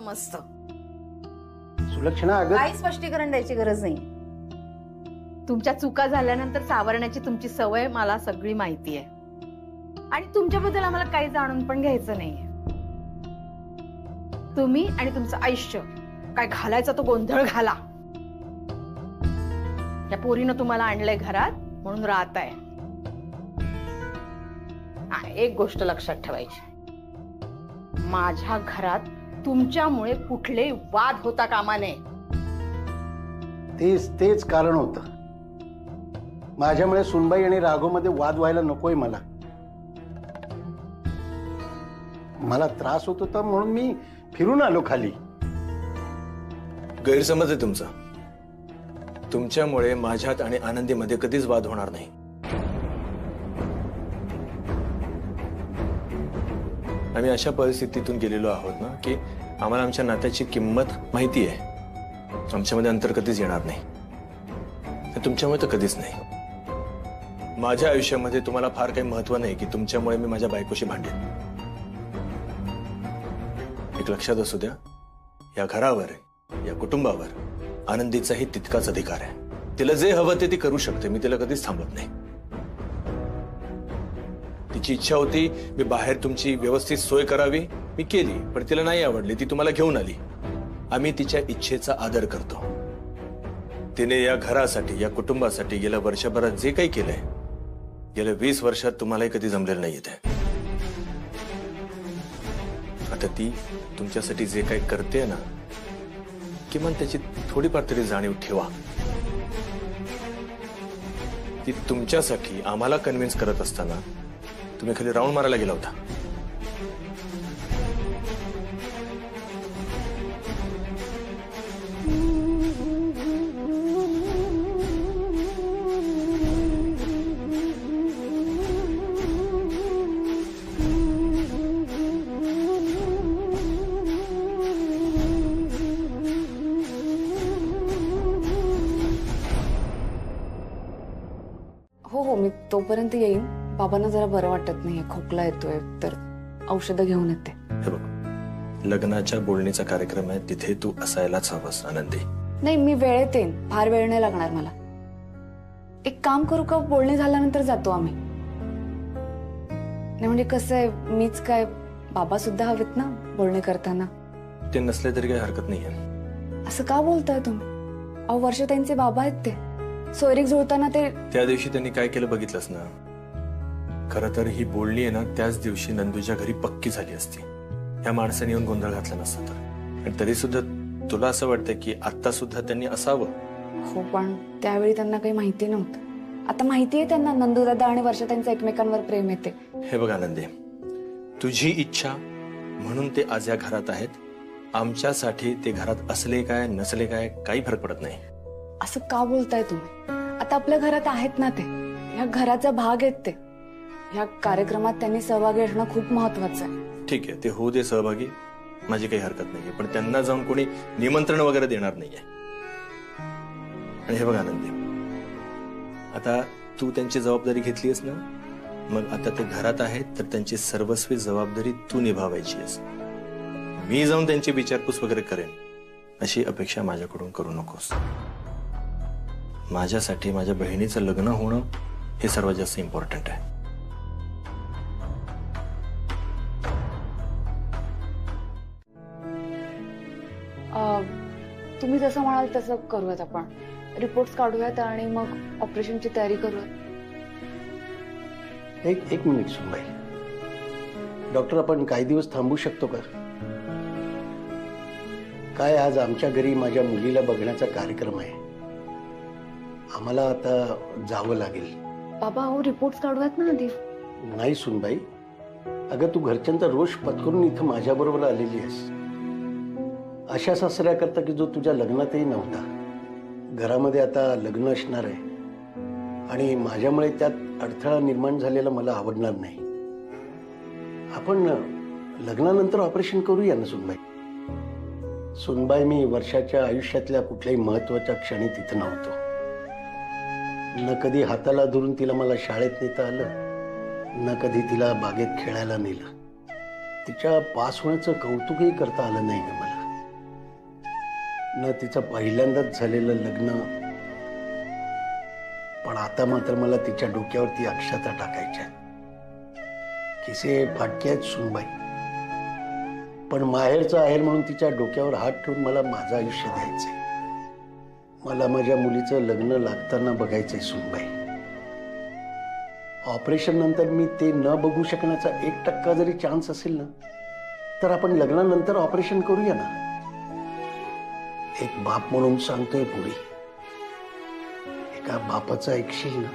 समजतं. सुलक्षणा अगं काही स्पष्टीकरण द्यायची गरज नाही. तुमच्या चुका झाल्यानंतर सावरण्याची तुमची सवय मला सगळी माहिती आहे आणि तुमच्याबद्दल आम्हाला काही जाणून पण घ्यायचं नाहीये. तुम्ही आणि तुमचं आयुष्य काय घालायचा तो गोंधळ घाला. या पोरीनं तुम्हाला आणलंय घरात म्हणून राहत आहे. एक गोष्ट लक्षात ठेवायची, माझ्या घरात तुमच्यामुळे कुठले वाद होता कामा नये. तेच कारण होतं. माझ्यामुळे सुनबाई आणि राघवमध्ये वाद व्हायला नकोय मला. मला त्रास होत होता म्हणून मी फिरून आलो खाली. गैरसमज आहे तुमचा. तुमच्यामुळे माझ्यात आणि आनंदीमध्ये कधीच वाद होणार नाही. आम्ही अशा परिस्थितीतून गेलेलो आहोत ना की आम्हाला आमच्या नात्याची किंमत माहिती आहे. आमच्यामध्ये अंतर कधीच येणार नाही. तुमच्यामुळे तर कधीच नाही. माझ्या आयुष्यामध्ये तुम्हाला फार काही महत्व नाही की तुमच्यामुळे मी माझ्या बायकोशी भांडेन. एक लक्षात असू द्या, या घरावर या कुटुंबावर आनंदीचाही तितकाच अधिकार आहे. तिला जे हवं ते ती करू शकते. मी तिला कधीच थांबत नाही. तिची इच्छा होती मी बाहेर तुमची व्यवस्थित सोय करावी, मी केली. पण तिला नाही आवडली, ती तुम्हाला घेऊन आली. आम्ही तिच्या इच्छेचा आदर करतो. तिने या घरासाठी या कुटुंबासाठी गेल्या वर्षभरात जे काही केलंय, गेल्या 20 वर्षात तुम्हालाही कधी जमलेलं नाहीये ते. आता ती तुमच्यासाठी जे काही करते ना, किमान त्याची थोडीफार तरी जाणीव ठेवा. ती तुमच्यासाठी आम्हाला कन्व्हिन्स करत असताना तुम्ही खाली राऊंड मारायला गेला होता. हो, मी तोपर्यंत येईन. बाबांना जरा बरं वाटत नाहीये, खोकला येतोय, तर औषधं घेऊन येते. हे बघ, लग्नाच्या बोलणीचा कार्यक्रम आहे, तिथे तू असायलाच हवंस आनंदी. नाही, मी वेळेत येईन. फार वेळ नाही लागणार मला. एक काम करू का, बोलणी झाल्यानंतर जातो आम्ही. नाही म्हणजे कसं आहे, मीच काय, बाबा सुद्धा हवेत ना बोलणी करताना. ते नसले तरी काही हरकत नाहीये. असं का बोलताय तुम्ही? अहो, वर्ष त्यांचे बाबा आहेत. ते सोयरीक जुळताना ते त्या दिवशी त्यांनी काय केलं बघितलंस ना. खरं तर ही बोलणी आहे ना, त्याच दिवशी नंदूच्या घरी पक्की झाली असती. ह्या माणसाने येऊन गोंधळ घातला नसता तर. आणि तरी सुद्धा तुला असं वाटतं की आता सुद्धा त्यांनी असावं? हो, पण त्यावेळी त्यांना काही माहिती नव्हतं. आता माहिती आहे त्यांना. नंदूदादा आणि वर्षा त्यांचं एकमेकांवर प्रेम येते. हे बघ आनंदी, तुझी इच्छा म्हणून ते आज या घरात आहेत. आमच्यासाठी ते घरात असले काय नसले काय काही फरक पडत नाही. असं का बोलताय तुम्ही? आता आपल्या घरात आहेत ना ते. ह्या घराचा भाग आहेत ते. ह्या कार्यक्रमात त्यांनी सहभागी असणं खूप महत्वाचं आहे. ठीक आहे, ते होऊ दे सहभागी, माझी काही हरकत नाहीये. पण त्यांना जाऊन कोणी निमंत्रण वगैरे देणार नाहीये. आणि हे बघ आनंदी, आता तू त्यांची जबाबदारी घेतलीस ना, मग आता ते घरात आहेत तर त्यांची सर्वस्वी जबाबदारी तू निभावायची आहेस. मी जाऊन त्यांची विचारपूस वगैरे करेन अशी अपेक्षा माझ्याकडून करू नकोस. माझ्यासाठी माझ्या बहिणीचं लग्न होणं हे सर्वात जास्त इम्पॉर्टंट आहे. तुम्ही जसं म्हणाल तसं करूयात. आपण रिपोर्ट्स काढूयात आणि मग ऑपरेशनची तयारी करूयात. एक मिनिट सुनबाई. डॉक्टर, आपण काही दिवस थांबू शकतो का? काय, आज आमच्या घरी माझ्या मुलीला बघण्याचा कार्यक्रम आहे. आम्हाला आता जावं लागेल. बाबा, हो, रिपोर्ट्स काढूयात ना आधी. नाही सुनबाई, अगं तू घरच्यांचा रोष पत्करून इथं माझ्याबरोबर आलेली आहेस. अशा सासऱ्या करता की जो तुझ्या लग्नातही नव्हता. घरामध्ये आता लग्न असणार आहे आणि माझ्यामुळे त्यात अडथळा निर्माण झालेला मला आवडणार नाही. आपण लग्नानंतर ऑपरेशन करूया ना सुनबाई. सुनबाई, मी वर्षाच्या आयुष्यातल्या कुठल्याही महत्वाच्या क्षणी तिथं नव्हतो. न कधी हाताला धरून तिला मला शाळेत नेता आलं, न कधी तिला बागेत खेळायला नेलं. तिच्या पास होण्याचं कौतुकही करता आलं नाही ग मला. न तिचं पहिल्यांदाच झालेलं लग्न, पण आता मात्र मला तिच्या डोक्यावरती अक्षता टाकायच्या. किसे फाटके आहेत सुनबाई, पण माहेरचं आहेर म्हणून तिच्या डोक्यावर हात ठेवून मला माझं आयुष्य द्यायचंय. मला माझ्या मुलीचं लग्न लागताना बघायचंय सुनबाई. ऑपरेशन नंतर मी ते न बघू शकण्याचा 1% जरी चान्स असेल ना, तर आपण लग्नानंतर ऑपरेशन करूया ना. एक बाप म्हणून सांगतोय पुढे, एका बापाचं ऐकशील ना?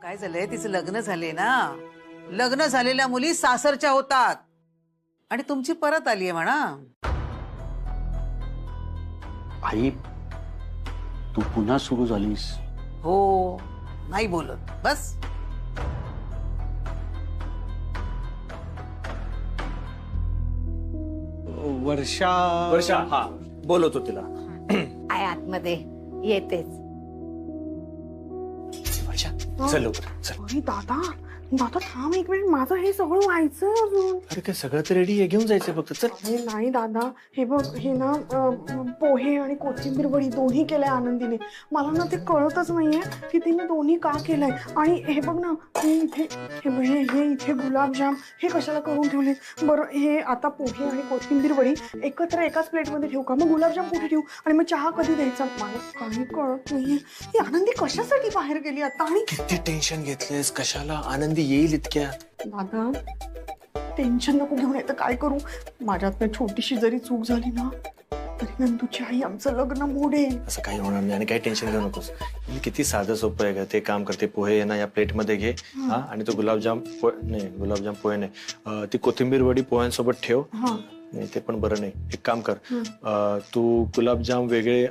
काय झालंय, तिचं लग्न झाले ना. लग्न झालेल्या मुली सासरच्या होतात आणि तुमची परत आलीये म्हणा. आई, तू पुन्हा सुरू झालीस. हो, नाही बोलत बस. वर्षा हा बोलवतो तिला. आहे आतमध्ये, येतेच. वर्षा चल लवकर चल. अरे दादा दादा थांब एक मिनिट, माझं हे सगळं व्हायचं अजून. अरे काय सगळं तर रेडी आहे, घेऊन जायचं फक्त. चल. अरे नाही दादा, हे बघ, हे ना पोहे आणि कोथिंबीर वडी दोन्ही केलंय आनंदीने. मला ना ते कळतच नाहीये की तिने दोन्ही का केलंय. आणि हे बघ ना, हे इथे हे बघ, हे इथे गुलाबजाम हे कशाला करून ठेवले बरं. हे आता पोहे आणि कोथिंबीर वडी एकत्र एकाच प्लेटमध्ये ठेवू का? मग गुलाबजाम कुठे ठेवू आणि मग चहा कधी द्यायचा? मला काही कळत नाहीये. ही आनंदी कशासाठी बाहेर गेली आता? आणि किती टेन्शन घेतलेस, कशाला? आनंदी येईल इतक्यात. दादा टेन्शन नको घेऊन, येतं काय करू? माझ्यात छोटीशी जरी चूक झाली ना तरी नंदूची आई आमचं लग्न मोडेल. असं काही होणार नाही आणि काही टेन्शन घेऊ नकोस. किती साधं सोपं आहे का ते. काम करते, पोहे आहे ना या प्लेट मध्ये घे. हा, आणि तो गुलाबजाम पोहे नाही, ती कोथिंबीर वडी पोह्यांसोबत ठेव. नाही ते पण बरं नाही. एक काम कर, तू गुलाबजाम वेगळे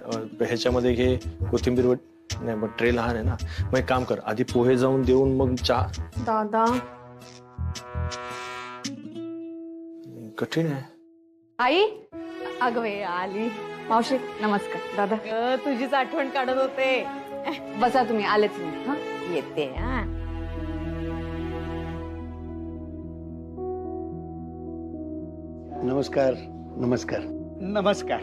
ह्याच्यामध्ये घे, कोथिंबीर वडी नाही, मग ट्रे लहान आहे ना. मग एक काम कर, आधी पोहे जाऊन देऊन मग चहा. दादा कठीण आहे. आई, अगं बाई आली. मावशी नमस्कार. दादा तुझीच आठवण काढत होते. बसा तुम्ही, आलेच मी. हा येते. हा नमस्कार. नमस्कार. नमस्कार.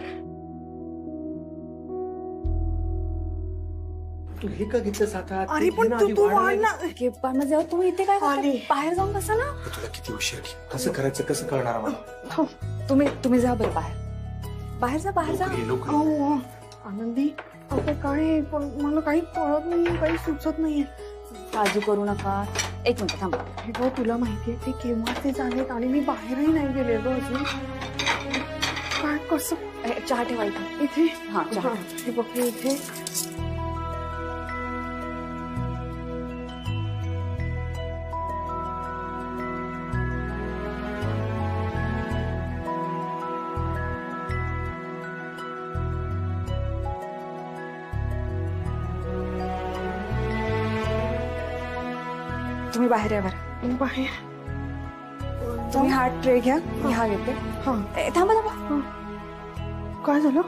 तू हे का घेतलंस हातात? अरे पण तू वाढ ना. पण जेव्हा तुम्ही इथे काय करताय? आले. बाहेर जाऊन बसा ना. तुला किती उशीर, कसं करायचं, कसं करणार मला? तुम्ही जा बरं बाहेर. बाहेर जा, बाहेर जा. अहो, आनंदी आता काय, पण मला काही कळत नाहीये, काही सुचत नाहीये. काळजी करू नका. एक मिनिट थांबा. हे बघ, तुला माहितीये ते केव्हाचे झालेत आणि मी बाहेरही नाही गेले ग अजून. काय कसं? चहा ठेवा इथे. इथे हा, चहा. हे बघ, हे इथे. तुम्ही बाहेर या बरं. बाहेर तुम्ही हा ट्रे घ्या, मी हा घेते. हा. थांबा थांबा. काय झालं?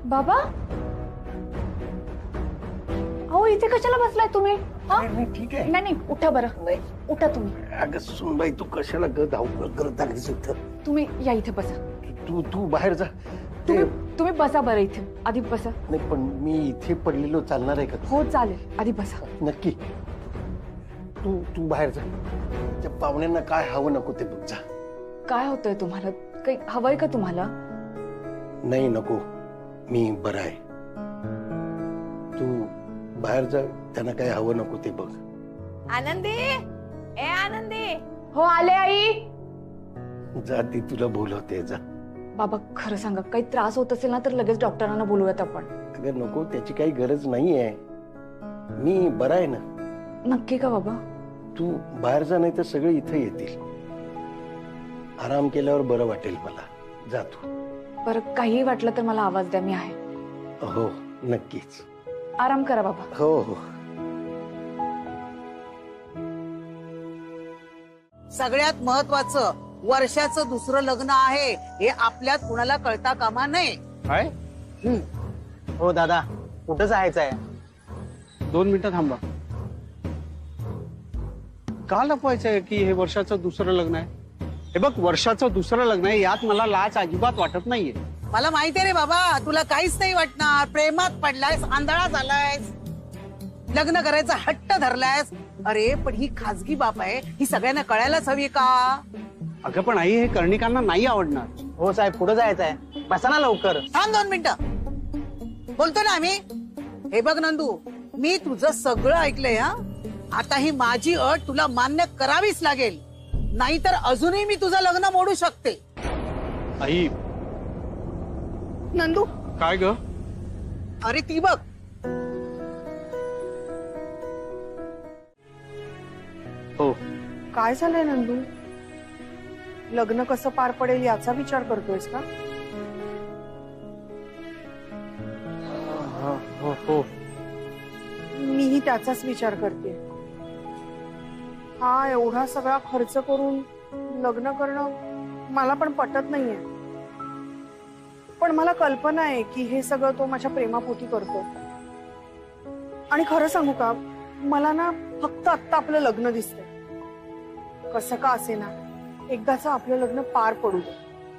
बाबा, अहो इथे कशाला बसलाय तुम्ही? ठीक आहे. नाही उठा बरं, उठा तुम्ही. अगं सुनबाई, तू कशाला धावपळ करत आलीस इथं? तुम्ही या इथे बसा. तू बाहेर जा. ते तुम्ही बसा बरं इथे. आधी बसा. नाही, पण मी इथे पडलेलो चालणार आहे का? हो चालेल, आधी बसा. नक्की. तू बाहेर जा. त्या पाहुण्यांना काय हवं नको ते बघ जा. काय होतंय तुम्हाला? काही हवंय का तुम्हाला? नाही नको, मी बरा आहे. तू बाहेर जा, त्यांना काय हवं नको ते बघ. आनंदी, ए आनंदी. हो आले आई. जा, ती तुला बोलवते, जा. बाबा खरं सांगा, काही त्रास होत असेल ना तर लगेच डॉक्टरांना बोलूयात आपण. अगं नको, त्याची काही गरज नाहीये. मी बरा आहे ना. नक्की का बाबा? तू बाहेर जा, नाही तर सगळे इथे येतील. आराम केल्यावर बरं वाटेल मला. जा तू. बरं, काहीही वाटलं तर मला आवाज द्या, मी आहे. हो नक्कीच. आराम करा बाबा. हो हो. सगळ्यात महत्वाचं, वर्षाचं दुसरं लग्न आहे हे आपल्यात कुणाला कळता कामा नये. काय? हो दादा, कुठं जायचं आहे? 2 मिनिटं थांबा. का लपवायचंय की हे वर्षाचं दुसरं लग्न आहे? हे बघ, वर्षाचं दुसरं लग्न आहे, यात मला लाज अजिबात वाटत नाहीये. मला माहितीये रे बाबा, तुला काहीच नाही वाटणार. प्रेमात पडलायस, आंधळा झालायस, लग्न करायचा हट्ट धरलायस. अरे पण ही खाजगी बाब आहे, ही सगळ्यांना कळायलाच हवी का? अगं पण आई, हे कर्णिकांना नाही आवडणार. हो साहेब, कुठं जायचं आहे? बसा ना लवकर. थांब 2 मिनिटं, बोलतो ना आम्ही. हे बघ नंदू, मी तुझं सगळं ऐकलंय. हा, आता ही माझी अट तुला मान्य करावीच लागेल, नाहीतर अजूनही मी तुझं लग्न मोडू शकते. आई. नंदू, काय ग? अरे ती बघ. हो. काय झालंय नंदू? लग्न कसं पार पडेल याचा विचार करतोयस का? हो हो. मीही त्याचाच विचार करते. हा एवढा सगळा खर्च करून लग्न करणं मला पण पटत नाहीये. पण मला कल्पना आहे की हे सगळं तो माझ्या प्रेमापोटी करतो. आणि खरं सांगू का, मला ना फक्त आत्ता आपलं लग्न दिसतंय. कसं का असेना, एकदाच आपलं लग्न पार पडू दे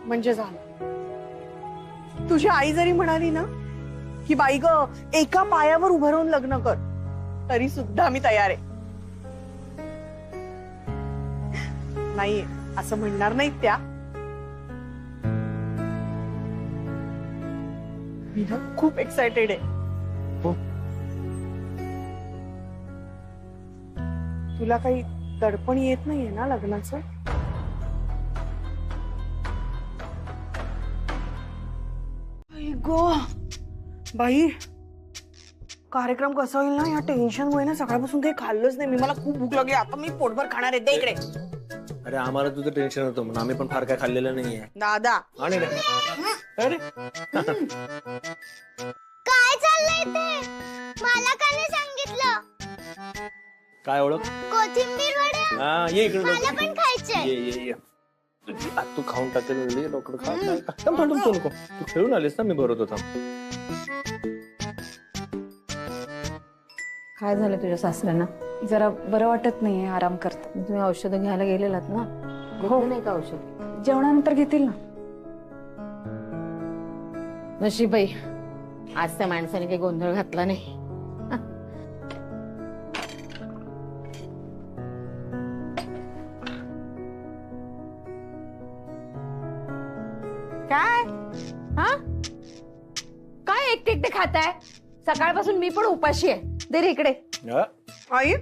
म्हणजे झालं. तुझी आई जरी म्हणाली ना की बाई ग, एका पायावर उभं राहून लग्न कर, तरी सुद्धा मी तयार आहे. नाही असं म्हणणार नाहीत त्या. मी ना खूप एक्सायटेड आहे. हो. तुला काही दडपण येत नाहीये ना लग्नाचं? आई गो बाई, कार्यक्रम कसा होईल ना, या टेन्शन मुळे ना सकाळपासून काही खाल्लंच नाही मी. मला खूप भूक लागली, आता मी पोटभर खाणार आहे. दे इकडे. अरे आम्हाला तुझं टेन्शन होतं म्हणून आम्ही पण फार काय खाल्लेलं नाहीये. दादा, आणि अरे काय चाललंय ते? मला का नाही सांगितलं? काय ओळख? कोथिंबीर वडे हा, ये इकडे मला लवकर. पण खायचंय. ये तू खाऊन टाकेल लवकर खा. थांब नको. तू खेळून आलीस ना, मी भरवतो. थांब. काय झालं तुझ्या सासऱ्यांना? जरा बरं वाटत नाहीये, आराम करतात. तुम्ही औषधं घ्यायला गेलेलात ना? घेतलं नाही का औषध? जेवणानंतर घेतील ना. नशीबाई, आज त्या माणसाने काही गोंधळ घातला नाही. काय? हा, काय एकटे एकटे खाताय? सकाळपासून मी पण उपाशी आहे. दे रे इकडे. हा? आई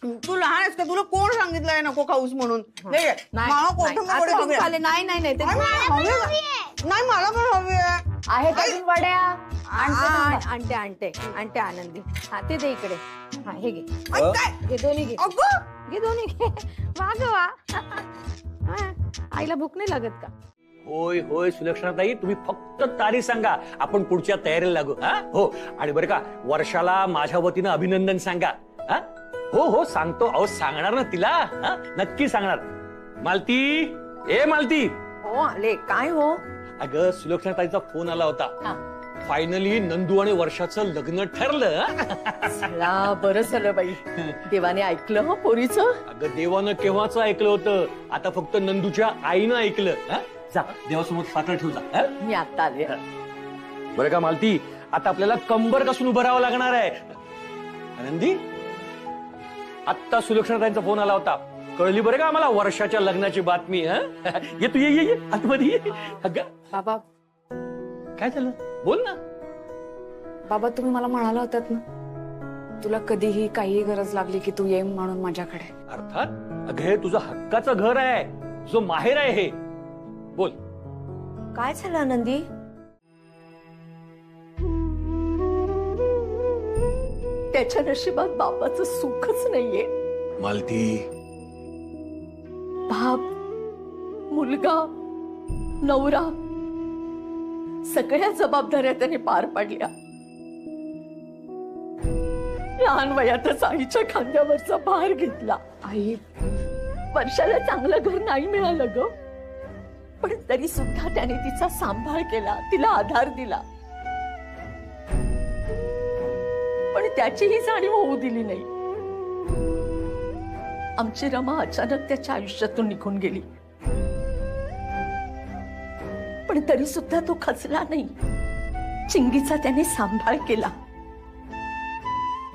तू लहान आहेस का? तुला कोण सांगितलंय नको खाऊस म्हणून? दे रे. मला कोथिंबीर वडे हवे आहेत. नाही ते नाही, मला हवे आहे. नाही, मला पण हवी आहे. आहे का अजून वड्या? आणते आनंदी. हा, ते दे इकडे. हा, हे घे. आई, काय? घे दोन्ही घे. अगं, घे दोन्ही घे. वा ग वा. हा, आईला भूक नाही लागत का? होय होय सुलक्षणाताई, तुम्ही फक्त तारीख सांगा, आपण पुढच्या तयारीला लागू. हा हो. आणि बरं का, वर्षाला माझ्या वतीनं अभिनंदन सांगा. हा हो हो सांगतो. अहो सांगणार ना तिला. हा नक्की सांगणार. मालती, ए मालती. हो आले. काय हो? अगं सुलक्षणाताईचा फोन आला होता. फायनली नंदू आणि वर्षाचं लग्न ठरलं. बरं झालं बाई, देवाने ऐकलं हो पोरीचं. अगं देवानं केव्हाच ऐकलं होतं, आता फक्त नंदूच्या आईनं ऐकलं. हा? जा देवासमोर साखर ठेव जा. मी आता आले. बरं का मालती, आता आपल्याला कंबर कसून उभं राहावं लागणार आहे. आनंदी, आत्ता सुलक्षणाताईंचा फोन आला होता, कळली बरं का आम्हाला वर्षाच्या लग्नाची बातमी. ये तू ये आतमध्ये ये. अगं बाबा, काय झालं, बोल ना. बाबा तुम्ही मला म्हणाला होतात ना, तुला कधीही काही गरज लागली की तू ये म्हणून माझ्याकडे. अर्थात. अगं हे तुझं हक्काचं घर आहे, तुझं माहेर आहे हे. बोल. काय झालं आनंदी? त्याच्या नशिबात बापाचं सुखच नाहीये. मालती, बाप, मुलगा, नवरा सगळ्या जबाबदाऱ्या त्याने पार पाडल्या. लहान वयातच आईच्या खांद्यावरचा भार घेतला. आई, वर्षाला चांगलं घर नाही मिळालं ग, पण तरी सुद्धा त्याने तिचा सांभाळ केला, तिला आधार दिला. पण त्याचीही जाणीव होऊ दिली नाही. आमची रमा अचानक त्याच्या आयुष्यातून निघून गेली, पण तरी सुद्धा तो खचला नाही. चिंगीचा त्याने सांभाळ केला.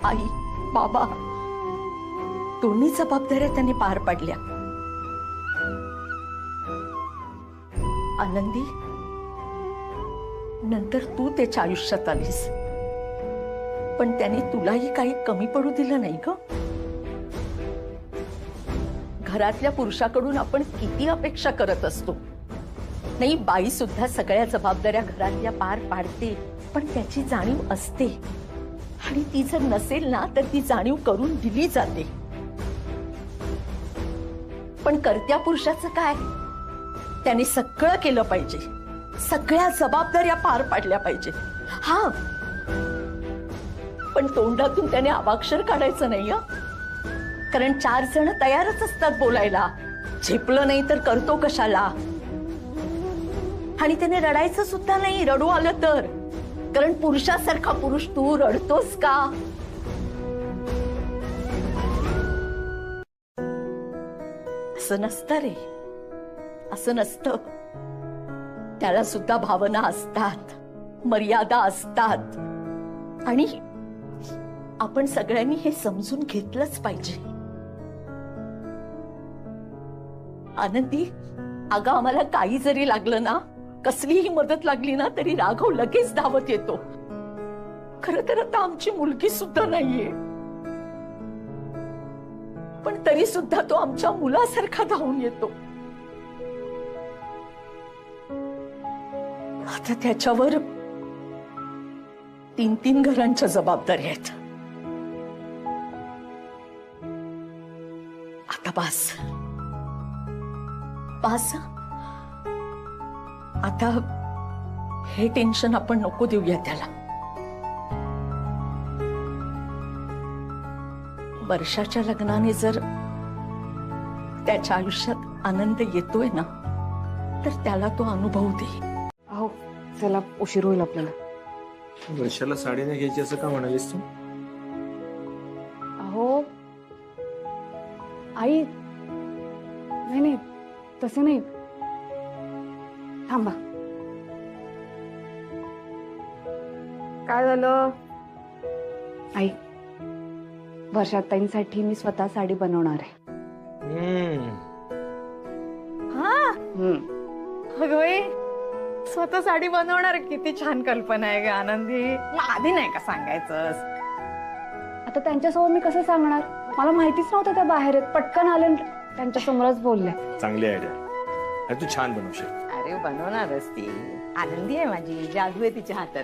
आई, बाबा दोन्ही जबाबदाऱ्या त्याने पार पाडल्या. आनंदी, नंतर तू त्याच्या आयुष्यात आलीस, पण त्याने तुलाही काही कमी पडू दिलं नाही ग. घरातल्या पुरुषाकडून आपण किती अपेक्षा करत असतो. नाही, बाई सुद्धा सगळ्या जबाबदाऱ्या घरातल्या पार पाडते, पण त्याची जाणीव असते. आणि ती जर नसेल ना तर ती जाणीव करून दिली जाते. पण कर्त्या पुरुषाचं काय? त्याने सगळं केलं पाहिजे, सगळ्या जबाबदाऱ्या पार पाडल्या पाहिजे. हा, पण तोंडातून त्याने अवाक्षर काढायचं नाही. कारण 4 जण तयारच असतात बोलायला. झेपलं नाही तर करतो कशाला. आणि त्याने रडायचं सुद्धा नाही, रडू आलं तर. कारण पुरुषासारखा पुरुष तू रडतोस का? असं नसतं रे, असं नसतं. त्याला सुद्धा भावना असतात, मर्यादा असतात. आणि आपण सगळ्यांनी हे समजून घेतलंच पाहिजे. आनंदी, अगं आम्हाला काही जरी लागलं ना, कसलीही मदत लागली ना, तरी राघव लगेच धावत येतो. खरं तर आता आमची मुलगी सुद्धा नाहीये, पण तरी सुद्धा तो आमच्या मुलासारखा धावून येतो. आता त्याच्यावर 3 घरांच्या जबाबदाऱ्या आहेत. आता बास बास. आता हे टेन्शन आपण नको देऊया त्याला. वर्षाच्या लग्नाने जर त्याच्या आयुष्यात आनंद येतोय ना, तर त्याला तो अनुभव दे. अहो चला, उशीर होईल आपल्याला. वर्षाला साडी नाही घ्यायची असं का म्हणालीस तू? अहो आई, नाही तसं नाही. थांबा. काय झालं? आई, वर्षात ताईंसाठी मी स्वतः साडी बनवणार आहे. हा, अगं बाई, स्वतः साडी बनवणार. किती छान कल्पना आहे ग आनंदी. मग आधी नाही का सांगायचंस? आता त्यांच्यासमोर मी कसं सांगणार? मला माहितीच नव्हतं त्या बाहेर आहेत. पटकन आले, त्यांच्या समोरच बोलले. चांगली आयडिया. तू छान बनवशील. अरे बनवणारच ती. आनंदी आहे माझी, जादू आहे तिच्या हातात.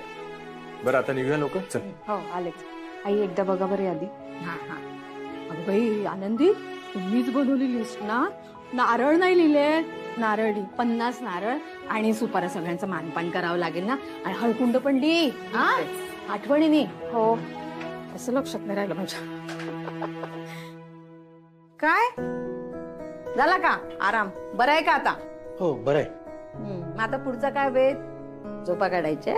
बरं, आता निघूया लोक. चल. हो आलेच. आई एकदा बघा बरं यादी. हा हा. अगं बाई आनंदी, तुम्हीच बनवली लिस्ट ना? नारळ नाही लिहिले? नारळ 50 नारळ आणि सुपारा सगळ्यांचं मानपान करावं लागेल ना. आणि हळकुंड पण ली. हा, आठवणीने. हो. असं लक्षात नाही राहिलं माझ्या. काय झाला का आराम? बरं आहे का आता? हो, बरं आहे. मग आता पुढचा काय वेळ? झोपा काढायचे?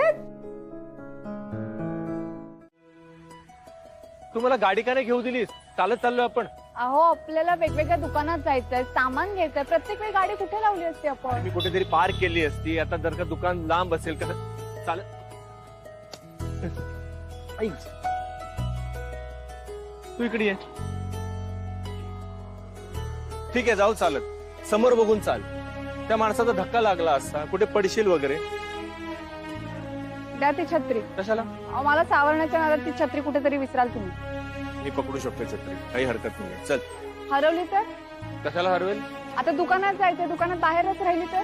तू मला गाडी का नाही घेऊ दिलीस? चालत चाललो आपण. अहो आपल्याला वेगवेगळ्या दुकानात जायचंय, सामान घ्यायचंय. प्रत्येक वेळी गाडी कुठे लावली असते आपण? मी कुठेतरी पार्क केली असती. आता जर का दुकान लांब असेल का चालत. आई, तू इकडे ये. ठीक आहे, जाऊ चालत. समोर बघून चाल. त्या माणसाचा धक्का लागला असता, कुठे पडशील वगैरे. द्या ती छत्री. कशाला? मला सावरण्याच्या नादात ती छत्री कुठेतरी विसराल तुम्ही. मी पकडू शकतो छत्री, काही हरकत नाही. चल. हरवली तर? कशाला हरवेल? आता दुकानात जायचंय, दुकानात बाहेरच राहिली तर?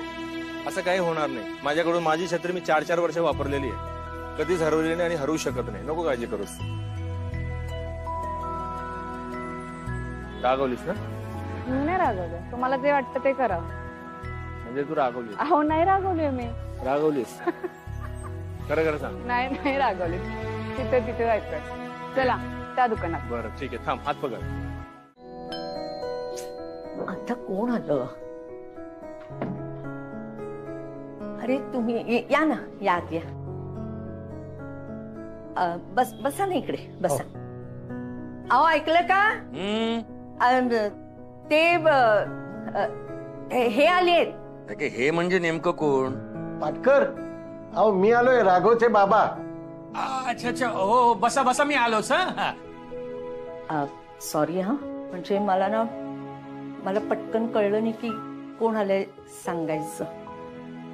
असं काही होणार नाही. माझ्याकडून माझी छत्री मी 4-4 वर्ष वापरलेली आहे, कधीच हरवली नाही आणि हरवू शकत नाही. नको काळजी करूस. रागवलीस ना? नाही रागवलं, तुम्हाला जे वाटतं ते करा. म्हणजे तू रागवलीस? अहो नाही रागवली मी. रागवलीस? खरं खरं सांग. नाही रागवली. तिथे जायचंय. चला त्या दुकानात. बरं ठीक आहे, थांब, हात पकड. आता कोण आलं? अरे तुम्ही या ना, या आत या. बसा ना इकडे, बसा. अहो ऐकलं का? ते हे आलेत. हे म्हणजे नेमकं कोण? पाटकर, अहो मी आलोय, राघवचे बाबा. अच्छा हो, बसा मी आलोच. सॉरी हा, म्हणजे मला पटकन कळलं नाही की कोण आलंय सांगायचं.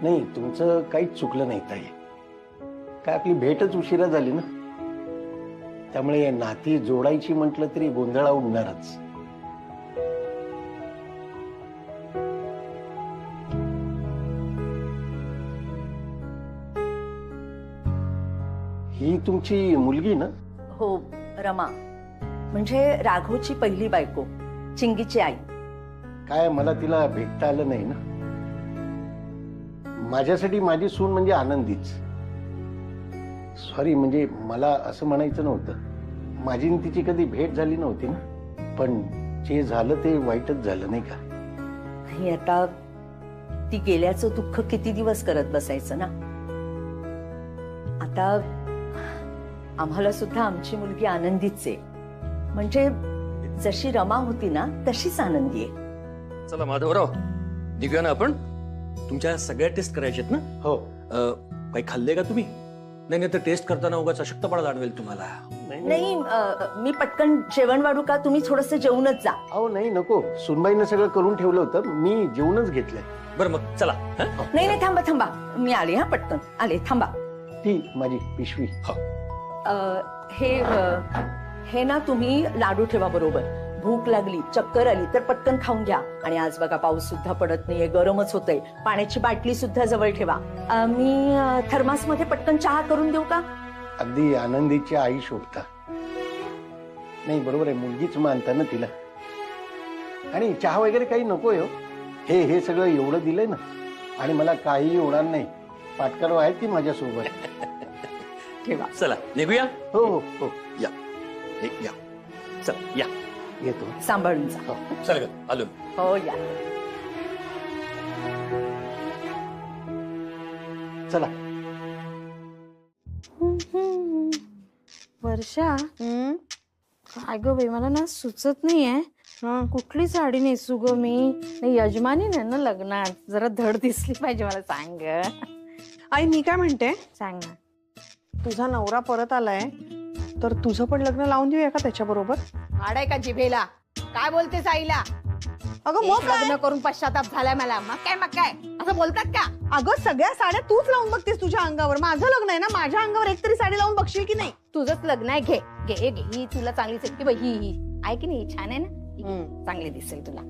नाही, तुमचं काहीच चुकलं नाही ताई. काय आपली भेटच उशिरा झाली ना, त्यामुळे नाती जोडायची म्हटलं तरी गोंधळा उडणारच. ही तुमची मुलगी ना? हो, रमा, म्हणजे राघवची पहिली बायको, चिंगीची आई. काय मला तिला भेटता आलं नाही ना. माझ्यासाठी माझी सून म्हणजे आनंदीच. सॉरी, म्हणजे मला असं म्हणायचं नव्हतं. माझी आणि तिची कधी भेट झाली नव्हती ना, पण जे झालं ते वाईटच झालं नाही का? आणि आता ती गेल्याचं दुःख किती दिवस करत बसायचं ना. आता आम्हाला सुद्धा आमची मुलगी आनंदीच आहे, म्हणजे जशी रमा होती ना तशीच आनंदी आहे. चला माधवराव, निघूया ना आपण. तुमच्या सगळ्या टेस्ट करायच्यात ना? हो. काही खाल्ले का तुम्ही? नाही तर टेस्ट करताना उगाच अशक्तपणा जाणवेल तुम्हाला. नाही, मी पटकन जेवण वाढू का? तुम्ही थोडस जेवूनच जा. अहो नाही, नको. सुनबाईनं सगळं करून ठेवलं होतं, मी जेवूनच घेतलंय. बरं मग चला. नाही, थांबा, मी आले. हा, पटकन आले, थांबा. ती माझी पिशवी. हे ना तुम्ही लाडू ठेवा बरोबर. भूक लागली, चक्कर आली तर पटकन खाऊन घ्या. आणि आज बघा पाऊस सुद्धा पडत नाहीये, गरमच होतंय. पाण्याची बाटली सुद्धा जवळ ठेवा. मी थर्मासमध्ये पटकन चहा करून देऊ का? अगदी आनंदीची आई शोभता. नाही, बरोबर आहे, मुलगीच मानता ना तिला. आणि चहा वगैरे काही नकोय हो. हे सगळं एवढं दिलंय ना, आणि मला काही होणार नाही. पाटकर आहेत ती माझ्यासोबत. ठेवा. चला निघूया. हो हो हो, या या, चल या. येतो. सांभाळून जा. चल आलो. हो, या. चला. वर्षा, काय ग बाई, मला ना सुचत नाहीये कुठली साडी नेसू ग मी. नाही, यजमानी नाही ना लग्नात, जरा धड दिसली पाहिजे मला. सांग. आई मी काय म्हणते, सांग ना. तुझा नवरा परत आलाय तर तुझं पण लग्न लावून देऊया का त्याच्या बरोबर? आडाय का जिभेला? काय बोलतेस आईला? अगं मग काय? लग्न करून पश्चाताप झालाय मला. मग काय असं बोलतात का? अगं सगळ्या साड्या तूच लावून बघतेस तुझ्या अंगावर. माझं लग्न आहे ना, माझ्या अंगावर एकतरी साडी लावून बघशील की नाही? तुझंच लग्न आहे, घे घे घे. ही तुला चांगली दिसते बघ. ही आहे की नाही, छान आहे ना, चांगली दिसेल तुला.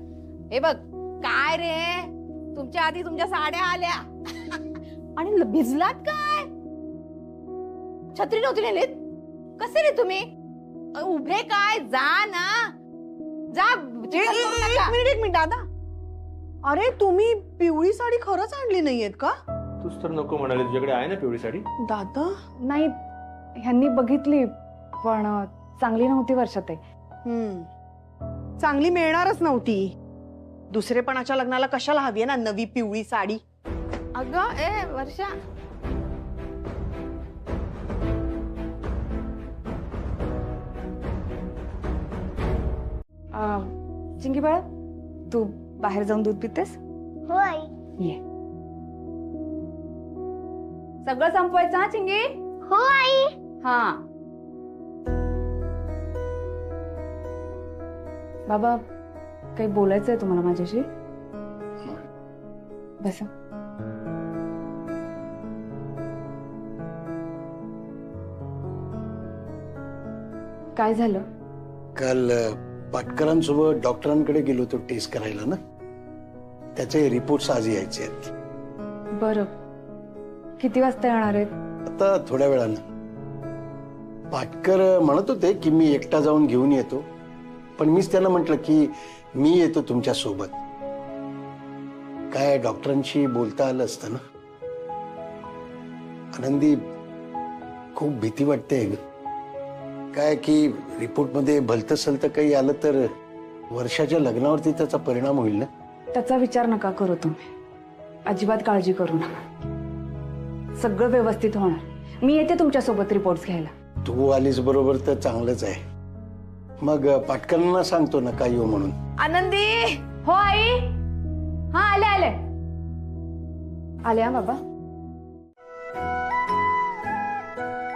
हे बघ काय रे, तुमच्या आधी तुमच्या साड्या आल्या आणि भिजलात काय? छत्री नव्हती नेलीत? कसे रे तुम्ही उभे काय? जा ना, जा. एक मिनिट दादा. अरे तुम्ही पिवळी साडी खरंच आणली नाहीयेत का? तूच तर नको म्हणाली, तुझ्याकडे आहे ना पिवळी साडी. दादा नाही, ह्यांनी बघितली पण चांगली नव्हती वर्षात. चांगली मिळणारच नव्हती. दुसरेपणाच्या लग्नाला कशाला हवी आहे ना नवी पिवळी साडी? अगं ए वर्षा, चिंकी बाळा, तू बाहेर जाऊन दूध पितेस? होय. ये. सगळं संपवायचं हा चिंगी? हो आई. हा. बाबा, काही बोलायचंय तुम्हाला माझ्याशी? बसा. काय झालं? काल पाटकरांसोबत डॉक्टरांकडे गेलो होतो टेस्ट करायला ना, त्याचे रिपोर्ट्स आज यायचे आहेत. बरं, किती वाजता येणार आहेत? आता थोड्या वेळानं. पाटकर म्हणत होते की मी एकटा जाऊन घेऊन येतो, पण मीच त्यांना म्हटलं की मी येतो तुमच्या सोबत. काय डॉक्टरांशी बोलता आलं असतं ना. आनंदी, खूप भीती वाटते ग. काय की रिपोर्टमध्ये भलतं सलतं काही आलं तर वर्षाच्या लग्नावरती त्याचा परिणाम होईल ना. त्याचा विचार नका करू तुम्ही, अजिबात काळजी करू नका. सगळं व्यवस्थित होणार. मी येते तुमच्या सोबत रिपोर्ट्स घ्यायला. तू आलीस बरोबर तर चांगलंच आहे. मग पाटकरांना सांगतो ना काय येऊ म्हणून. आनंदी, हो आई. हा, आले आले आले. हा बाबा,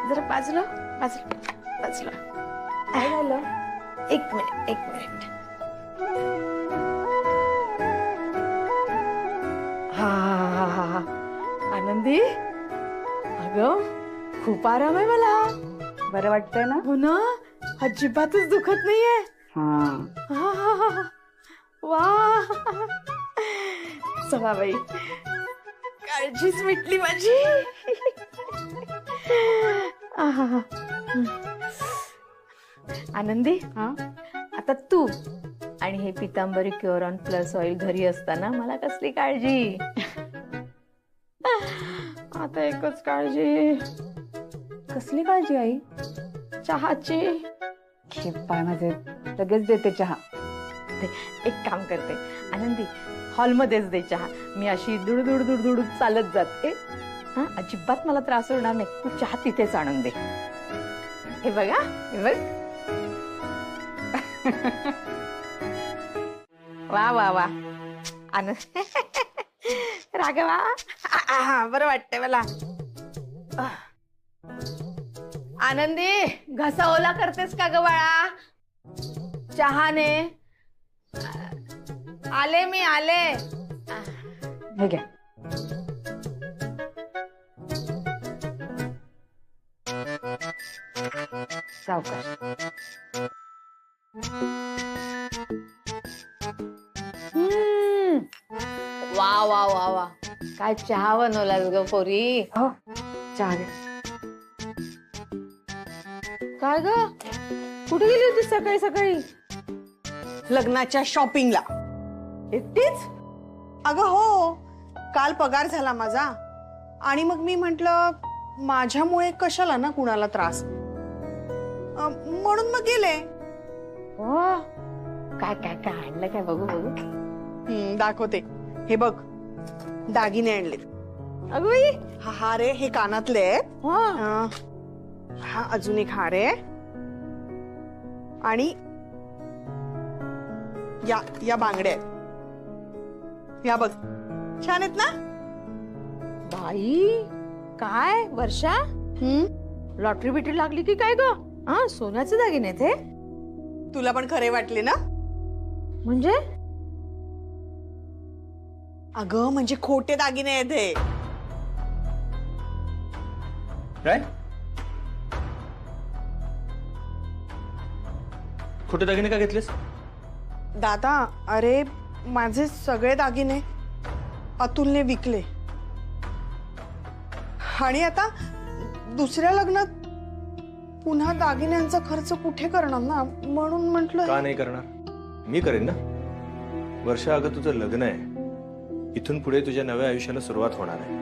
जरा बाजूला बाजूला बाजूला. काय झालं? एक मिनिट. हा. आनंदी, अगं खूप आराम आहे मला. बरं वाटतंय ना? हो ना, अजिबातच दुखत नाहीये. हा. वा, चला बाई, काळजीच मिटली माझी. आहा. आनंदी, हा? आता तू आणि हे Pitambari cure on plus oil घरी असताना मला कसली काळजी. आता एकच काळजी. कसली काळजी आई? चहाची. हे पाय माझे, लगेच देते चहा. एक काम करते आनंदी, हॉलमध्येच दे चहा. मी अशी दुडदुड चालत जाते. हा, अजिबात मला त्रास होणार नाही. तू चहा तिथेच आणून दे. हे बघा, हे बघ. वा वा वा. आनंद, राघवा, बरं वाटतंय मला. आनंदी, घसा ओला करतेस का ग बाळा चहाने? आले मी, आले. हे घ्या. सावकाश. वा वा वा वा, काय चहा बनवलास ग पोरी. हो, चहा घ्या. काय ग, कुठे गेली होती सकाळी सकाळी? लग्नाच्या शॉपिंगला. एकटीच? अगं हो, काल पगार झाला माझा आणि मग मी म्हंटल माझ्यामुळे कशाला ना कुणाला त्रास, म्हणून मग गेले. हो, काय काय काय आणलं काय बघू बघू. दाखवते. हे बघ, दागिने आणले. अगं बाई, हा हार आहे, हे कानातले आहेत. हा. हा अजून एक हार आहे आणि या बांगड्या आहेत. या बघ, छान आहेत ना? बाई, काय वर्षा, लॉटरी बिटरी लागली की काय ग? हा, सोन्याचे दागिने आहेत हे? तुला पण खरे वाटले ना? म्हणजे? अगं म्हणजे खोटे दागिने आहेत हे. काय खोटे दागिने का घेतलेस? दादा, अरे माझे सगळे दागिने अतुलने विकले आणि आता दुसऱ्या लग्नात पुन्हा दागिन्यांचा खर्च कुठे करणार ना, म्हणून म्हटलं. का नाही करणार? मी करेन ना. वर्षा, अगं तुझं लग्न आहे. इथून पुढे तुझ्या नव्या आयुष्याला सुरुवात होणार आहे.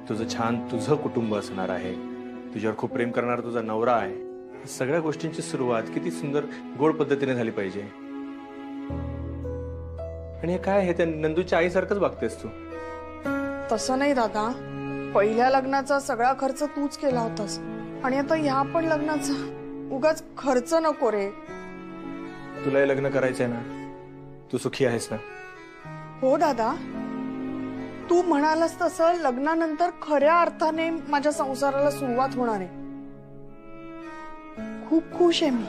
तुझं छान तुझं कुटुंब असणार आहे. तुझ्यावर खूप प्रेम करणारा तुझा नवरा आहे. सगळ्या गोष्टींची सुरुवात किती सुंदर गोड पद्धतीने झाली पाहिजे. आणि हे काय, हे त्या नंदूच्या आईसारखंच वागतेस तू. तसं नाही दादा, पहिल्या लग्नाचा सगळा खर्च तूच केला होतास आणि आता ह्या पण लग्नाचा उगाच खर्च नको रे. तुला हे लग्न करायचंय ना? तू सुखी आहेस ना? हो दादा, तू म्हणालास तसं लग्नानंतर खऱ्या अर्थाने माझ्या संसाराला सुरुवात होणार आहे. खूप खुश आहे मी.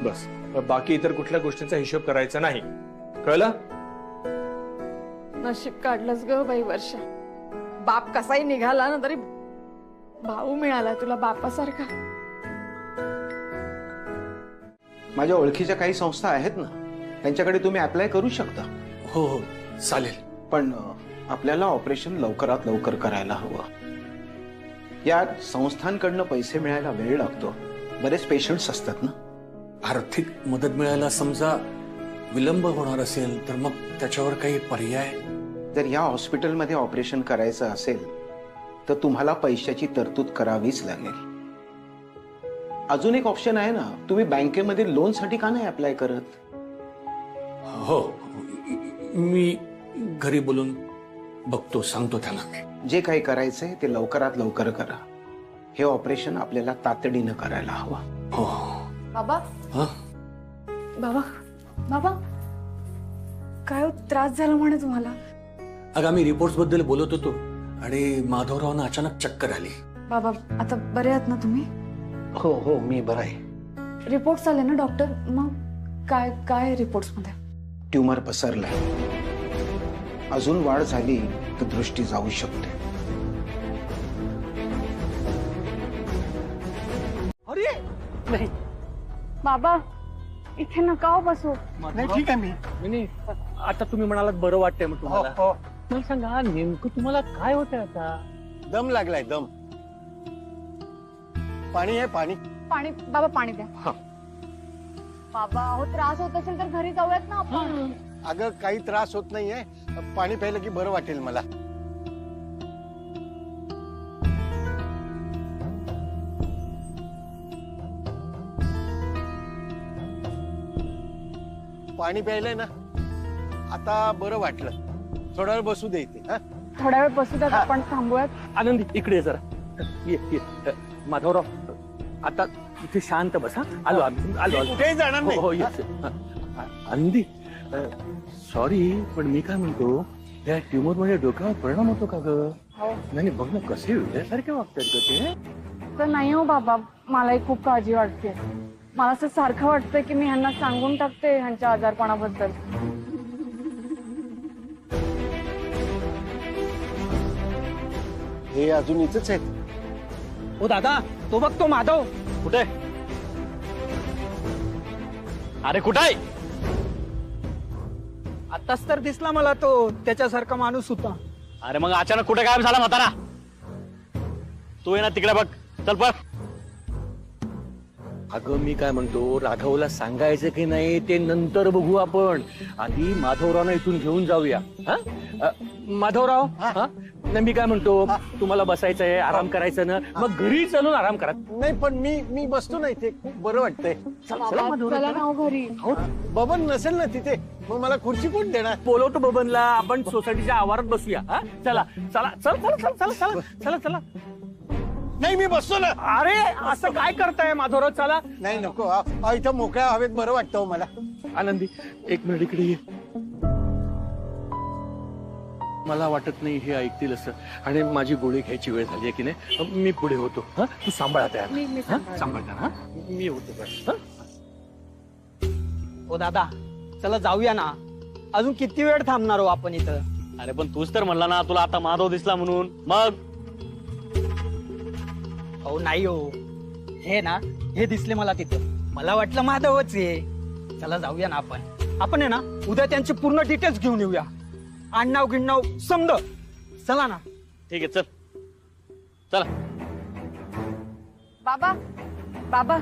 बस, बाकी इतर कुठल्या गोष्टींचा हिशोब करायचा नाही, कळलं? नशीब काढलंस ग बाई वर्षा. बाप कसाही निघाला ना तरी भाऊ मिळाला तुला बापासारखा. माझ्या ओळखीच्या काही संस्था आहेत ना, त्यांच्याकडे तुम्ही अप्लाय करू शकता. हो हो, चालेल. पण आपल्याला ऑपरेशन लवकरात लवकर करायला हवं. या संस्थांकडनं पैसे मिळायला वेळ लागतो. बरेच पेशंट्स असतात ना. आर्थिक मदत मिळायला समजा विलंब होणार असेल तर मग त्याच्यावर काही पर्याय? जर या हॉस्पिटलमध्ये ऑपरेशन करायचं असेल तर तुम्हाला पैशाची तरतूद करावीच लागेल. अजून एक ऑप्शन आहे ना, तुम्ही बँकेमध्ये लोनसाठी का नाही अप्लाय करत? हो, मी घरी बोलून बघतो, सांगतो त्यांना. जे काही करायचंय ते लवकरात लवकर करा. हे ऑपरेशन आपल्याला तातडीनं करायला हवं. हो. बाबा हा? बाबा बाबा काय हो, त्रास झाला म्हणे तुम्हाला? अगं आम्ही रिपोर्ट्स बद्दल बोलत होतो आणि माधवरावांना अचानक चक्कर आली. बाबा आता बरे आहात ना तुम्ही? हो हो, मी बरा आहे. रिपोर्ट्स आले ना डॉक्टर? मग काय काय रिपोर्ट्स मध्ये? ट्यूमर पसरलाय. अजून वाढ झाली तर दृष्टी जाऊ शकते. अरे नाही बाबा इथे नका हो बसू. नाही, ठीक आहे मी. नाही, आता तुम्ही म्हणालात बरं वाटतंय मग तुम्हाला. हो. मला सांगा नेमकं तुम्हाला काय होतंय आता? दम लागलाय, दम. पाणी आहे, पाणी. पाणी बाबा पाणी द्या. बाबा हो त्रास होत असेल तर घरी जाऊयात ना आपण. अगं काही त्रास होत नाहीये. पाणी प्यायलं की बरं वाटेल मला. पाणी प्यायलंय ना, आता बरं वाटलं. थोडा वेळ बसू दे इथे. थोडा वेळ बसू द्या, आपण थांबूयात. आनंदी इकडे ये जरा. ये. माधवराव आता इथे शांत बसा. आलो आम्ही, आलो. कुठेही जाणार नाही. हो येस. आनंदी सॉरी, पण मी काय म्हणतो, त्या ट्यूमर मध्ये डोक्यावर परिणाम होतो का ग? नाही बघ ना कसे वेगळ्यासारखे वागतात ग ते. तर नाही हो बाबा, मलाही खूप काळजी वाटते. मला असं सारखं वाटतंय की मी ह्यांना सांगून टाकते ह्यांच्या आजारपणाबद्दल. हे अजून इथंच आहेत. ओ दादा, तो बघ तो माधव. कुठे? अरे कुठे आहे? आताच तर दिसला मला तो त्याच्यासारखा माणूस होता. अरे मग अचानक कुठे गायब झाला म्हातारा? तू ये ना तिकडे बघ. चल पळ. अगं मी काय म्हणतो, राघवला सांगायचं की नाही ते नंतर बघू आपण. आधी माधवरावना इथून घेऊन जाऊया. माधवराव, नाही मी काय म्हणतो, तुम्हाला बसायचंय, आराम करायचं ना, मग घरी चलून आराम करा. नाही पण मी बसतो ना इथे, खूप बरं वाटतंय. चला ना हो घरी. बबन नसेल ना तिथे, मग मला खुर्ची कोण देणार? बोलवतो बबनला, आपण सोसायटीच्या आवारात बसूया. चला चला चल चल चल चला चला चला चला. नाही मी बसतो ना. अरे असं काय करताय माधवराव? चला. नाही नको, इथं मोकळ्या हवेत बरं वाटतं मला. आनंदी एक मिनिट इकडे ये. मला वाटत नाही हे ऐकतील असं, आणि माझी गोळी घ्यायची वेळ झाली आहे की नाही. मी पुढे होतो. तू सांभाळा त्या. सांभाळता ना. मी होतो बस. ओ दादा चला जाऊया ना. अजून किती वेळ थांबणार हो आपण इथं? अरे पण तूच तर म्हणला ना तुला आता माधव दिसला म्हणून. मग हो नाही हो, हे ना हे दिसले मला तिथं, मला वाटलं माधवच आहे. चला जाऊया ना आपण आहे ना उद्या त्यांची पूर्ण डिटेल्स घेऊन येऊया. आडनाव गिडनाव समज. चला ना. ठीक आहे चल. चला. बाबा बाबा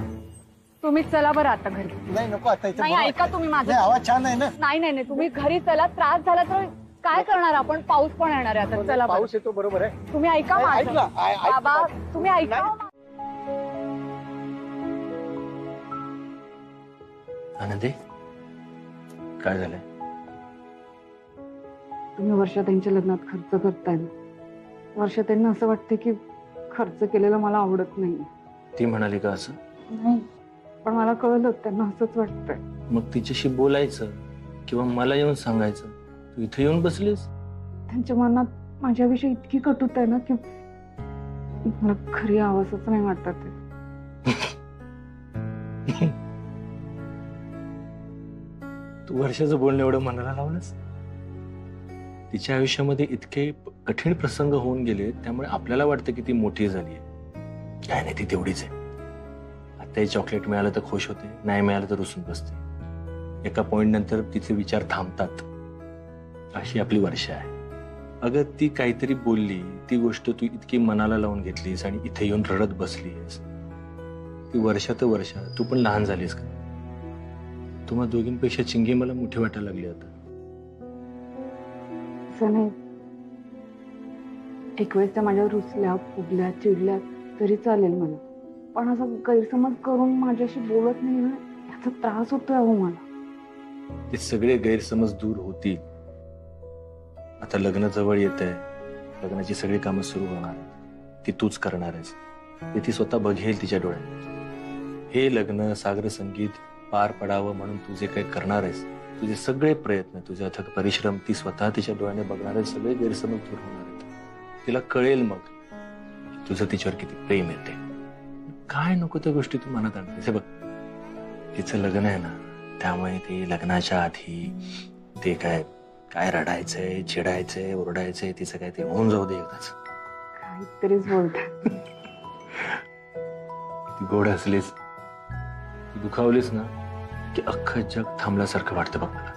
तुम्ही चला बरं आता घरी. नाही नको, आता इथे नाही बरं ऐका तुम्ही माझं. नाही, आवाज छान आहे ना. नाही नाही नाही तुम्ही घरी चला. त्रास झाला तर काय करणार आपण? पाऊस पण येणार आहे आता. चला बरं. पाऊस येतो बरोबर आहे. तुम्ही ऐका ऐक माझं. ना, ऐक बाबा ना. तुम्ही ऐका. आनंदी काय झालंय? तुम्ही वर्षाताईंच्या लग्नात खर्च करताय ना. वर्षाताईंना असं वाटतं की खर्च केलेला मला आवडत नाही. ती म्हणाली का असं? नाही, पण मला कळलं त्यांना असंच वाटतंय. मग तिच्याशी बोलायचं किंवा मला येऊन सांगायचं. तू इथे येऊन बसलीस. त्यांच्या मनात माझ्याविषयी इतकी कटुता आहे ना की मला खरी आवाजच नाही वाटत आहे. तू वर्षाचं बोलणं एवढं मनाला लावलंस. तिच्या आयुष्यामध्ये इतके कठीण प्रसंग होऊन गेले, त्यामुळे आपल्याला वाटतं की ती मोठी झाली आहे. काय नाही, ती तेवढीच आहे. आत्ताही चॉकलेट मिळालं तर खुश होते, नाही मिळालं तर रुसून बसते. एका पॉइंट नंतर तिचे विचार थांबतात. अशी आपली वर्षा आहे. अगं ती काहीतरी बोलली, ती गोष्ट तू इतकी मनाला लावून घेतलीस आणि इथे येऊन रडत बसलीस. ती वर्षात तू पण लहान झालीस का? तुम्हा दोघींपेक्षा चिंगी मला मोठी वाटायला लागली आता. असं नाही, एक वेळेस त्या माझ्यावर रुसल्या, फुगल्या, चिडल्या तरी चालेल मला, पण असं गैरसमज करून माझ्याशी बोलत नाही ना, याचा त्रास होतोय अहो मला. ते सगळे गैरसमज दूर होतील. आता लग्न जवळ येत आहे, लग्नाची सगळी कामं सुरू होणार आहेत. ती तूच करणार आहेस, ते ती स्वतः बघेल तिच्या डोळ्यात. हे लग्न सागर संगीत पार पडावं म्हणून तू जे काही करणार आहेस, तुझे सगळे प्रयत्न, तुझे अथक परिश्रम ती स्वतः तिच्या डोळ्याने बघणार आहे. सगळे गैरसमज दूर होणार आहेत. तिला कळेल मग तुझं तिच्यावर किती प्रेम येते. काय नको त्या गोष्टी तू मनात आणतेस. हे बघ, तिचं लग्न आहे ना, त्यामुळे ते लग्नाच्या आधी ते काय काय रडायचंय, चिडायचंय, ओरडायचंय, तिचं काय ते होऊन जाऊ दे एकदाच. काहीतरीच बोलतात. ती गोड हसलीस, ती दुखावलीस ना की अख्खं जग थांबल्यासारखं वाटतं बघ मला.